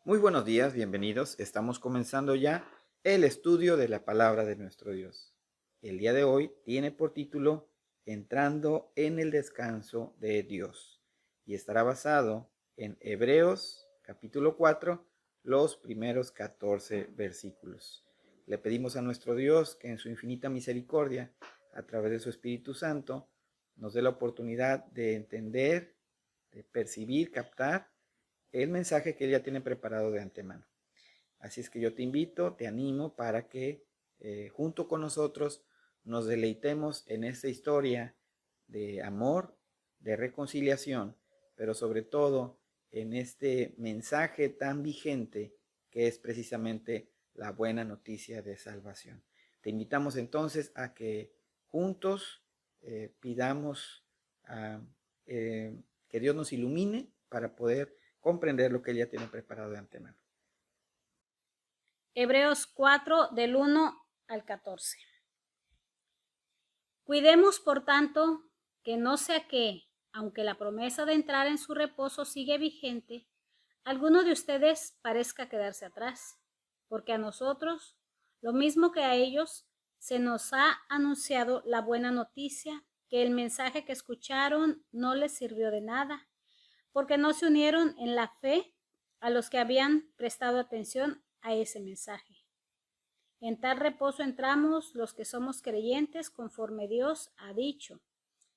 Muy buenos días, bienvenidos. Estamos comenzando ya el estudio de la palabra de nuestro Dios. El día de hoy tiene por título Entrando en el descanso de Dios y estará basado en Hebreos capítulo 4, los primeros 14 versículos. Le pedimos a nuestro Dios que en su infinita misericordia, a través de su Espíritu Santo, nos dé la oportunidad de entender, de percibir, captar el mensaje que Él ya tiene preparado de antemano. Así es que yo te invito, te animo para que junto con nosotros nos deleitemos en esta historia de amor, de reconciliación, pero sobre todo en este mensaje tan vigente que es precisamente la buena noticia de salvación. Te invitamos entonces a que juntos pidamos a, que Dios nos ilumine para poder comprender lo que Él ya tiene preparado de antemano. Hebreos 4 del 1 al 14. Cuidemos, por tanto, que no sea que, aunque la promesa de entrar en su reposo sigue vigente, alguno de ustedes parezca quedarse atrás, porque a nosotros, lo mismo que a ellos, se nos ha anunciado la buena noticia, que el mensaje que escucharon no les sirvió de nada, porque no se unieron en la fe a los que habían prestado atención a ese mensaje. En tal reposo entramos los que somos creyentes conforme Dios ha dicho.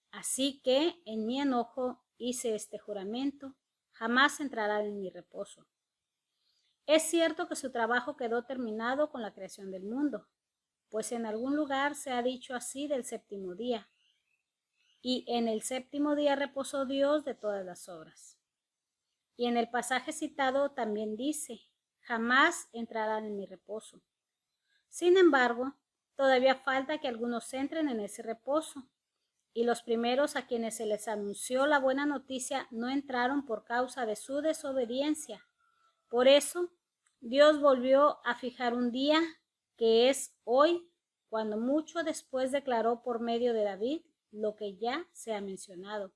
Así que en mi enojo hice este juramento, jamás entrarán en mi reposo. Es cierto que su trabajo quedó terminado con la creación del mundo, pues en algún lugar se ha dicho así del séptimo día. Y en el séptimo día reposó Dios de todas las obras. Y en el pasaje citado también dice, jamás entrarán en mi reposo. Sin embargo, todavía falta que algunos entren en ese reposo, y los primeros a quienes se les anunció la buena noticia no entraron por causa de su desobediencia. Por eso, Dios volvió a fijar un día, que es hoy, cuando mucho después declaró por medio de David lo que ya se ha mencionado.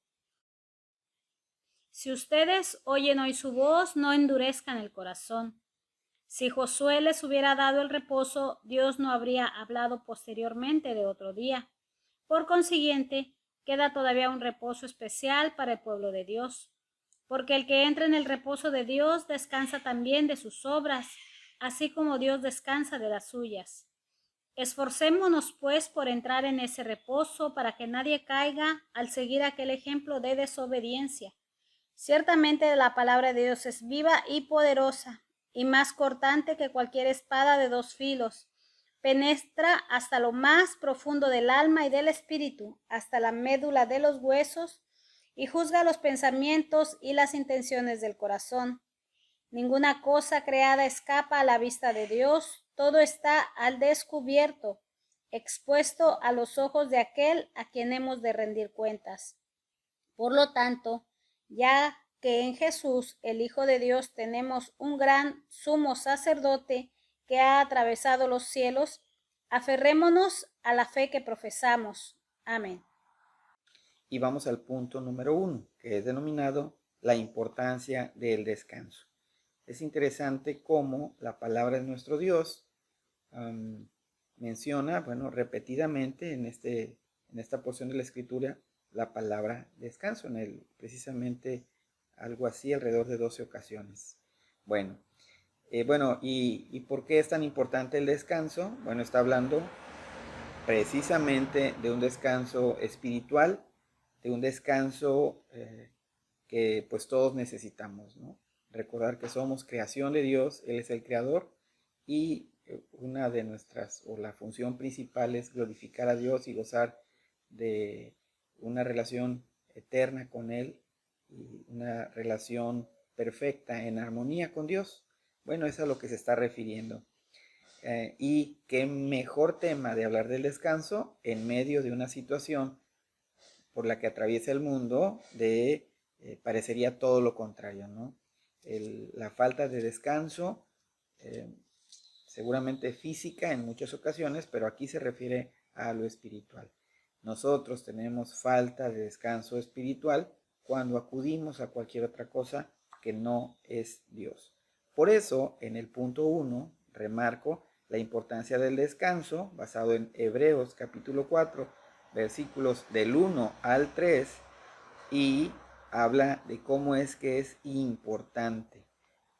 Si ustedes oyen hoy su voz, no endurezcan el corazón. Si Josué les hubiera dado el reposo, Dios no habría hablado posteriormente de otro día. Por consiguiente, queda todavía un reposo especial para el pueblo de Dios, porque el que entra en el reposo de Dios descansa también de sus obras, así como Dios descansa de las suyas. Esforcémonos, pues, por entrar en ese reposo, para que nadie caiga al seguir aquel ejemplo de desobediencia. Ciertamente la palabra de Dios es viva y poderosa, y más cortante que cualquier espada de dos filos. Penetra hasta lo más profundo del alma y del espíritu, hasta la médula de los huesos, y juzga los pensamientos y las intenciones del corazón. Ninguna cosa creada escapa a la vista de Dios, todo está al descubierto, expuesto a los ojos de aquel a quien hemos de rendir cuentas. Por lo tanto, ya que en Jesús, el Hijo de Dios, tenemos un gran sumo sacerdote que ha atravesado los cielos, aferrémonos a la fe que profesamos. Amén. Y vamos al punto número 1, que es denominado la importancia del descanso. Es interesante cómo la palabra de nuestro Dios menciona, bueno, repetidamente en esta porción de la escritura, la palabra descanso, precisamente algo así alrededor de 12 ocasiones. Bueno, ¿y por qué es tan importante el descanso? Bueno, está hablando precisamente de un descanso espiritual, de un descanso que pues todos necesitamos, ¿no? Recordar que somos creación de Dios, Él es el creador y una de nuestras, o la función principal es glorificar a Dios y gozar de una relación eterna con Él y una relación perfecta en armonía con Dios. Bueno, es a lo que se está refiriendo. Y qué mejor tema de hablar del descanso en medio de una situación por la que atraviesa el mundo parecería todo lo contrario, ¿no? La falta de descanso, eh, seguramente física en muchas ocasiones, pero aquí se refiere a lo espiritual. Nosotros tenemos falta de descanso espiritual cuando acudimos a cualquier otra cosa que no es Dios. Por eso, en el punto 1, remarco la importancia del descanso, basado en Hebreos capítulo 4, versículos del 1 al 3, y habla de cómo es que es importante.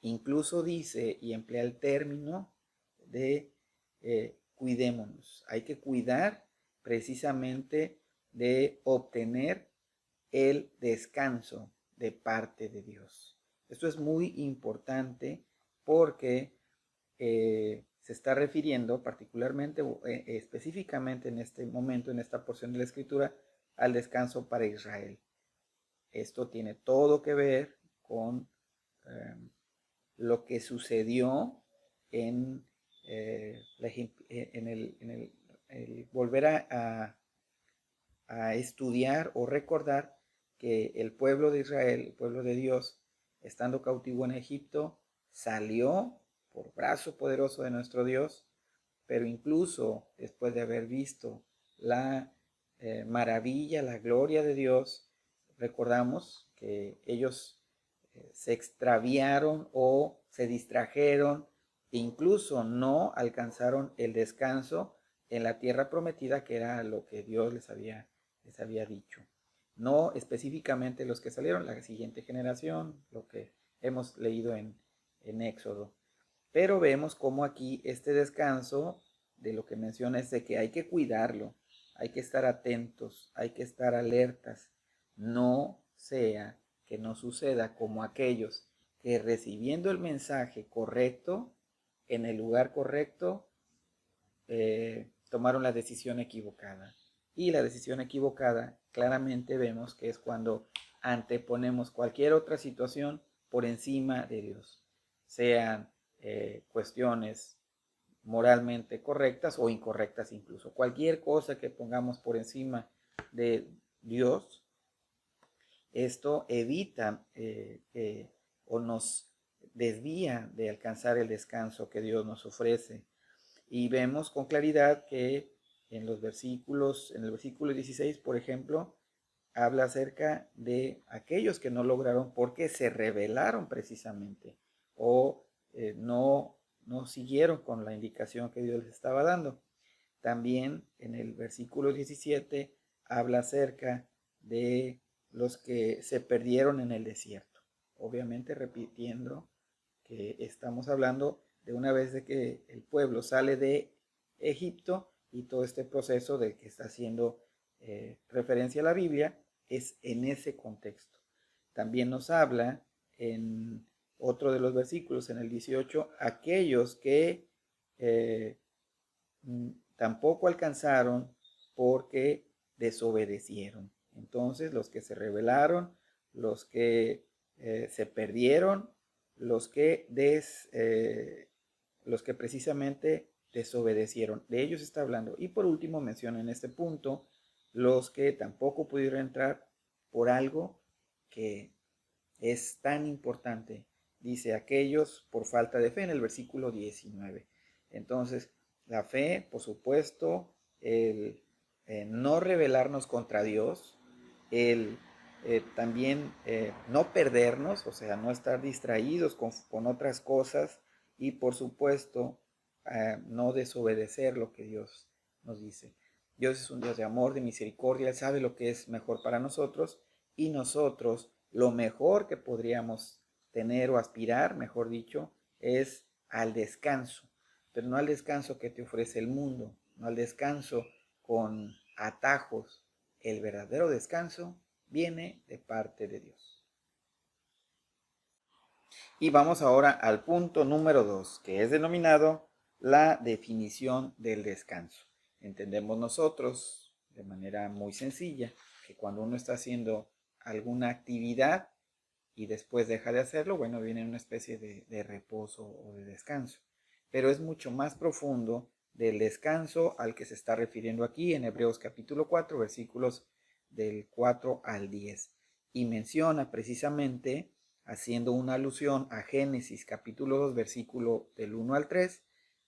Incluso dice y emplea el término de cuidémonos. Hay que cuidar precisamente de obtener el descanso de parte de Dios. Esto es muy importante porque se está refiriendo particularmente, específicamente en este momento, en esta porción de la Escritura, al descanso para Israel. Esto tiene todo que ver con lo que sucedió en, el volver a estudiar o recordar que el pueblo de Israel, el pueblo de Dios, estando cautivo en Egipto, salió por brazo poderoso de nuestro Dios, pero incluso después de haber visto la maravilla, la gloria de Dios, recordamos que ellos se extraviaron o se distrajeron e incluso no alcanzaron el descanso en la tierra prometida, que era lo que Dios les había dicho. No específicamente los que salieron, la siguiente generación, lo que hemos leído en Éxodo. Pero vemos cómo aquí este descanso de lo que menciona es de que hay que cuidarlo, hay que estar atentos, hay que estar alertas. No sea que no suceda como aquellos que recibiendo el mensaje correcto, en el lugar correcto, tomaron la decisión equivocada. Y la decisión equivocada claramente vemos que es cuando anteponemos cualquier otra situación por encima de Dios, sean cuestiones moralmente correctas o incorrectas incluso. Cualquier cosa que pongamos por encima de Dios, esto evita o nos desvía de alcanzar el descanso que Dios nos ofrece. Y vemos con claridad que en el versículo 16, por ejemplo, habla acerca de aquellos que no lograron porque se rebelaron precisamente o no siguieron con la indicación que Dios les estaba dando. También en el versículo 17 habla acerca de los que se perdieron en el desierto. Obviamente repitiendo que estamos hablando de una vez de que el pueblo sale de Egipto y todo este proceso del que está haciendo referencia a la Biblia es en ese contexto. También nos habla en otro de los versículos, en el 18, aquellos que tampoco alcanzaron porque desobedecieron. Entonces, los que se rebelaron, los que se perdieron, los que precisamente desobedecieron. De ellos está hablando. Y por último menciona en este punto los que tampoco pudieron entrar por algo que es tan importante. Dice aquellos por falta de fe en el versículo 19. Entonces, la fe, por supuesto, el no rebelarnos contra Dios, el también no perdernos, o sea, no estar distraídos con otras cosas y por supuesto no desobedecer lo que Dios nos dice. Dios es un Dios de amor, de misericordia, Él sabe lo que es mejor para nosotros y nosotros lo mejor que podríamos tener o aspirar, mejor dicho, es al descanso, pero no al descanso que te ofrece el mundo, no al descanso con atajos. El verdadero descanso viene de parte de Dios. Y vamos ahora al punto número 2, que es denominado la definición del descanso. Entendemos nosotros de manera muy sencilla que cuando uno está haciendo alguna actividad y después deja de hacerlo, bueno, viene una especie de reposo o de descanso. Pero es mucho más profundo del descanso al que se está refiriendo aquí en Hebreos capítulo 4, versículos del 4 al 10. Y menciona precisamente, haciendo una alusión a Génesis capítulo 2, versículo del 1 al 3,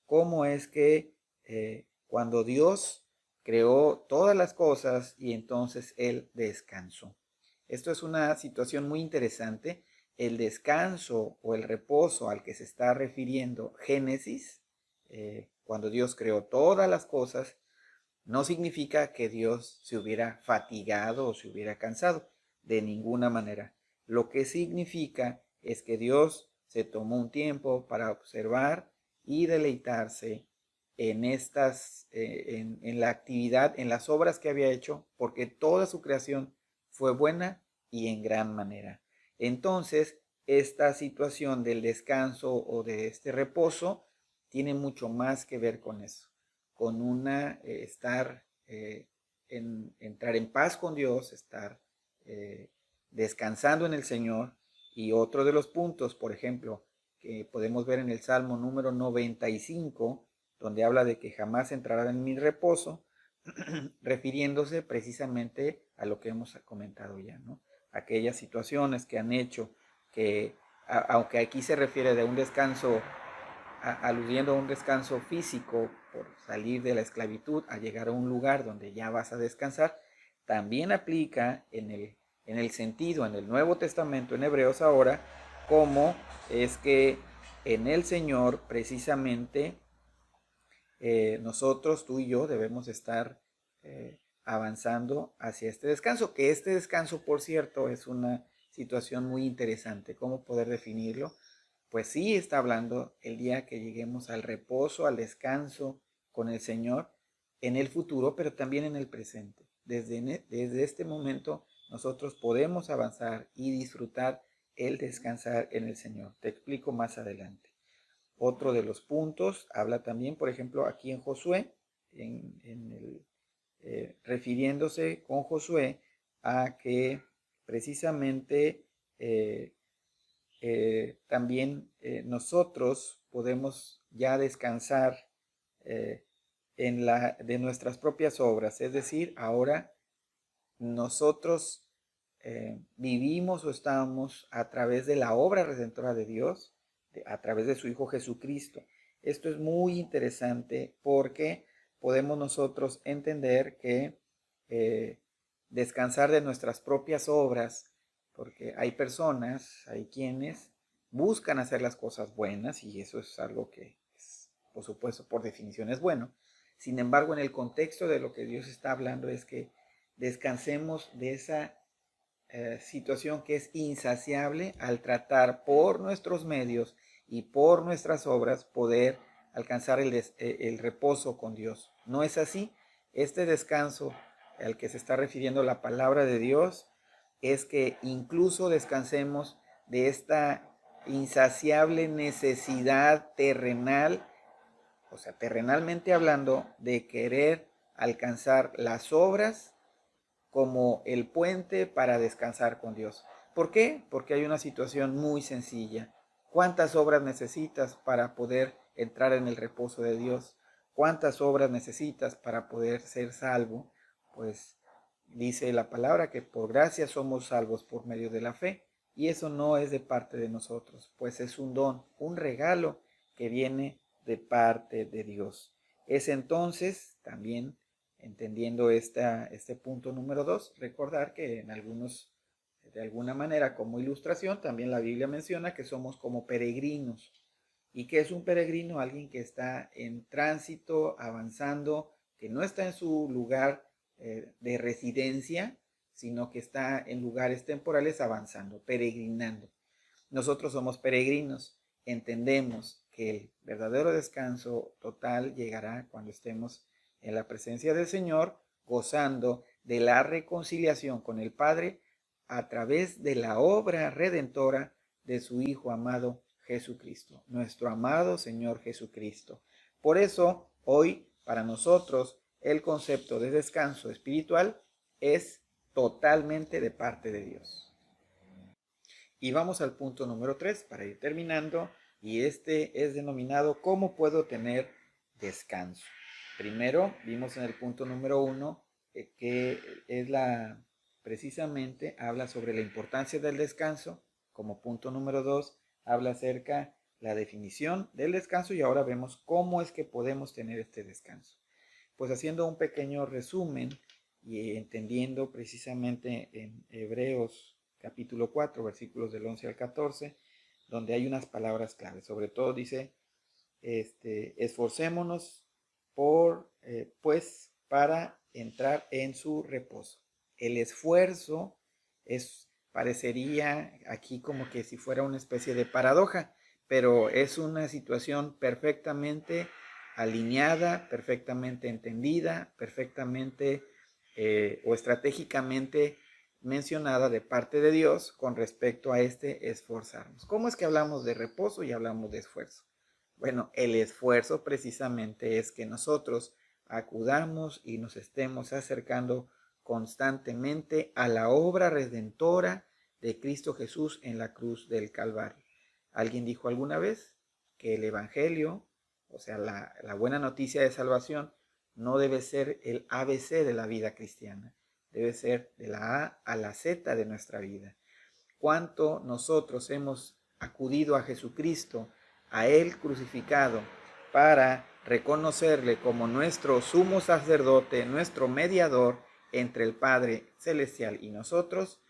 cómo es que cuando Dios creó todas las cosas y entonces Él descansó. Esto es una situación muy interesante el descanso o el reposo al que se está refiriendo Génesis, cuando Dios creó todas las cosas, no significa que Dios se hubiera fatigado o se hubiera cansado, de ninguna manera. Lo que significa es que Dios se tomó un tiempo para observar y deleitarse en en la actividad, en las obras que había hecho, porque toda su creación fue buena y en gran manera. Entonces, esta situación del descanso o de este reposo tiene mucho más que ver con eso, con entrar en paz con Dios, estar descansando en el Señor. Y otro de los puntos, por ejemplo, que podemos ver en el Salmo número 95, donde habla de que jamás entrará en mi reposo, refiriéndose precisamente a lo que hemos comentado ya, ¿no? Aquellas situaciones que han hecho que, aunque aquí se refiere de un descanso, aludiendo a un descanso físico por salir de la esclavitud a llegar a un lugar donde ya vas a descansar, también aplica en el sentido, en el Nuevo Testamento, en Hebreos ahora, como es que en el Señor precisamente nosotros, tú y yo, debemos estar avanzando hacia este descanso, que este descanso, por cierto, es una situación muy interesante. ¿Cómo poder definirlo? Pues sí, está hablando el día que lleguemos al reposo, al descanso con el Señor en el futuro, pero también en el presente. Desde este momento nosotros podemos avanzar y disfrutar el descansar en el Señor. Te explico más adelante. Otro de los puntos habla también, por ejemplo, aquí en Josué, refiriéndose con Josué a que precisamente también nosotros podemos ya descansar eh, de nuestras propias obras. Es decir, ahora nosotros vivimos o estamos a través de la obra redentora de Dios, a través de su Hijo Jesucristo. Esto es muy interesante porque podemos nosotros entender que descansar de nuestras propias obras, porque hay personas, hay quienes buscan hacer las cosas buenas y eso es algo que, por supuesto, por definición es bueno. Sin embargo, en el contexto de lo que Dios está hablando es que descansemos de esa situación que es insaciable al tratar por nuestros medios y por nuestras obras poder alcanzar el reposo con Dios. ¿No es así? Este descanso al que se está refiriendo la palabra de Dios es que incluso descansemos de esta insaciable necesidad terrenal, o sea, terrenalmente hablando, de querer alcanzar las obras como el puente para descansar con Dios. ¿Por qué? Porque hay una situación muy sencilla. ¿Cuántas obras necesitas para poder entrar en el reposo de Dios? ¿Cuántas obras necesitas para poder ser salvo? Pues dice la palabra que por gracia somos salvos por medio de la fe. Y eso no es de parte de nosotros, pues es un don, un regalo que viene de parte de Dios. Es entonces también, entendiendo este punto número 2, recordar que en algunos, de alguna manera, como ilustración, también la Biblia menciona que somos como peregrinos. ¿Y qué es un peregrino? Alguien que está en tránsito, avanzando, que no está en su lugar de residencia, sino que está en lugares temporales avanzando, peregrinando. Nosotros somos peregrinos, entendemos que el verdadero descanso total llegará cuando estemos en la presencia del Señor, gozando de la reconciliación con el Padre a través de la obra redentora de su Hijo amado Jesucristo, nuestro amado Señor Jesucristo. Por eso, hoy, para nosotros, el concepto de descanso espiritual es totalmente de parte de Dios. Y vamos al punto número 3 para ir terminando, y este es denominado ¿cómo puedo tener descanso? Primero vimos en el punto número 1 que es precisamente habla sobre la importancia del descanso. Como punto número 2 habla acerca la definición del descanso, y ahora vemos cómo es que podemos tener este descanso. Pues haciendo un pequeño resumen y entendiendo precisamente en Hebreos capítulo 4, versículos del 11 al 14, donde hay unas palabras claves. Sobre todo dice, esforcémonos pues para entrar en su reposo. El esfuerzo parecería aquí como que si fuera una especie de paradoja, pero es una situación perfectamente alineada, perfectamente entendida, perfectamente o estratégicamente mencionada de parte de Dios con respecto a esforzarnos. ¿Cómo es que hablamos de reposo y hablamos de esfuerzo? Bueno, el esfuerzo precisamente es que nosotros acudamos y nos estemos acercando constantemente a la obra redentora de Cristo Jesús en la cruz del Calvario. Alguien dijo alguna vez que el Evangelio, o sea, la buena noticia de salvación, no debe ser el ABC de la vida cristiana, debe ser de la A a la Z de nuestra vida. Cuánto nosotros hemos acudido a Jesucristo, a Él crucificado, para reconocerle como nuestro sumo sacerdote, nuestro mediador entre el Padre Celestial y nosotros,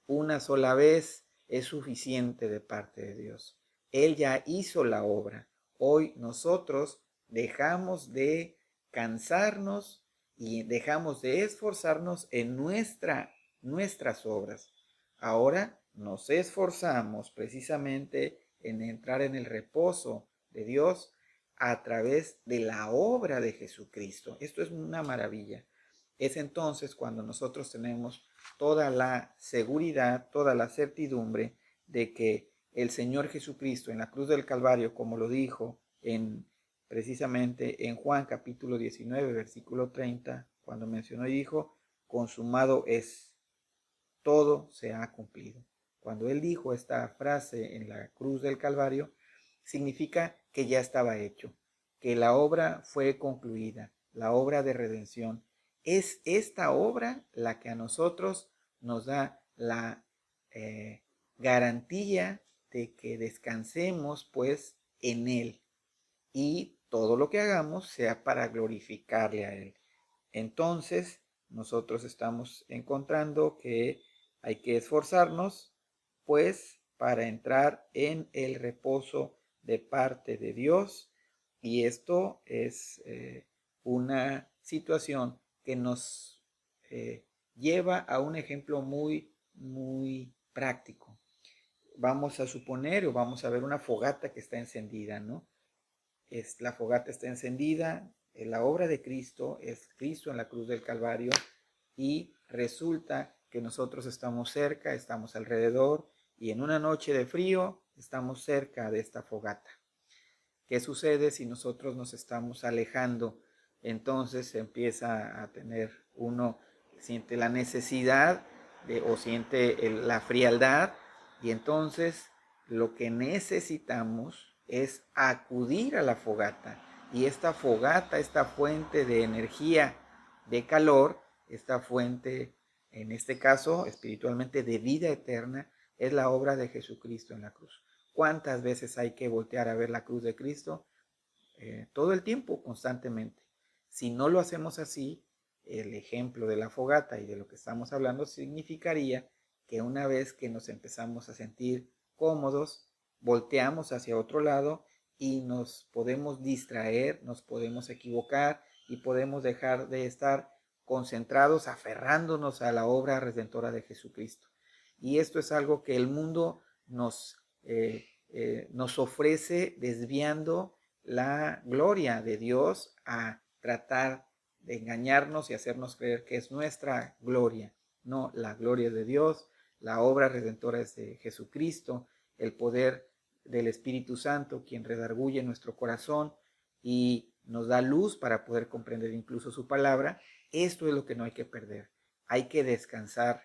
una sola vez es suficiente de parte de Dios. Él ya hizo la obra. Hoy nosotros dejamos de cansarnos y dejamos de esforzarnos en nuestras obras. Ahora nos esforzamos precisamente en entrar en el reposo de Dios a través de la obra de Jesucristo. Esto es una maravilla. Es entonces cuando nosotros tenemos toda la seguridad, toda la certidumbre de que el Señor Jesucristo en la cruz del Calvario, como lo dijo precisamente en Juan capítulo 19, versículo 30, cuando mencionó y dijo, consumado es, todo se ha cumplido. Cuando él dijo esta frase en la cruz del Calvario, significa que ya estaba hecho, que la obra fue concluida, la obra de redención. Es esta obra la que a nosotros nos da la garantía de que descansemos pues en Él y todo lo que hagamos sea para glorificarle a Él. Entonces, nosotros estamos encontrando que hay que esforzarnos, pues, para entrar en el reposo de parte de Dios. Y esto es una situación que nos lleva a un ejemplo muy, muy práctico. Vamos a suponer o vamos a ver una fogata que está encendida, ¿no? La fogata está encendida, la obra de Cristo es Cristo en la cruz del Calvario y resulta que nosotros estamos cerca, estamos alrededor y en una noche de frío estamos cerca de esta fogata. ¿Qué sucede si nosotros nos estamos alejando? Entonces empieza a tener siente la necesidad o siente la frialdad y entonces lo que necesitamos es acudir a la fogata. Y esta fogata, esta fuente de energía, de calor, esta fuente, en este caso espiritualmente de vida eterna, es la obra de Jesucristo en la cruz. ¿Cuántas veces hay que voltear a ver la cruz de Cristo? Todo el tiempo, constantemente. Si no lo hacemos así, el ejemplo de la fogata y de lo que estamos hablando significaría que una vez que nos empezamos a sentir cómodos, volteamos hacia otro lado y nos podemos distraer, nos podemos equivocar y podemos dejar de estar concentrados, aferrándonos a la obra redentora de Jesucristo. Y esto es algo que el mundo nos ofrece desviando la gloria de Dios a tratar de engañarnos y hacernos creer que es nuestra gloria. No, la gloria de Dios, la obra redentora es de Jesucristo, el poder del Espíritu Santo, quien redarguye nuestro corazón y nos da luz para poder comprender incluso su palabra. Esto es lo que no hay que perder. Hay que descansar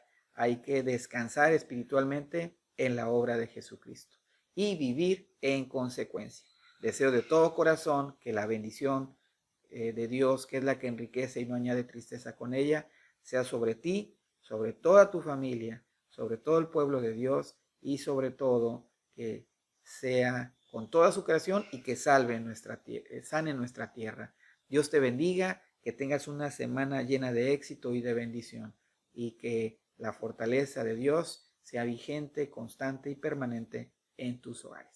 espiritualmente en la obra de Jesucristo y vivir en consecuencia. Deseo de todo corazón que la bendición de Dios, que es la que enriquece y no añade tristeza con ella, sea sobre ti, sobre toda tu familia, sobre todo el pueblo de Dios y sobre todo que sea con toda su creación y que sane nuestra tierra. Dios te bendiga, que tengas una semana llena de éxito y de bendición y que la fortaleza de Dios sea vigente, constante y permanente en tus hogares.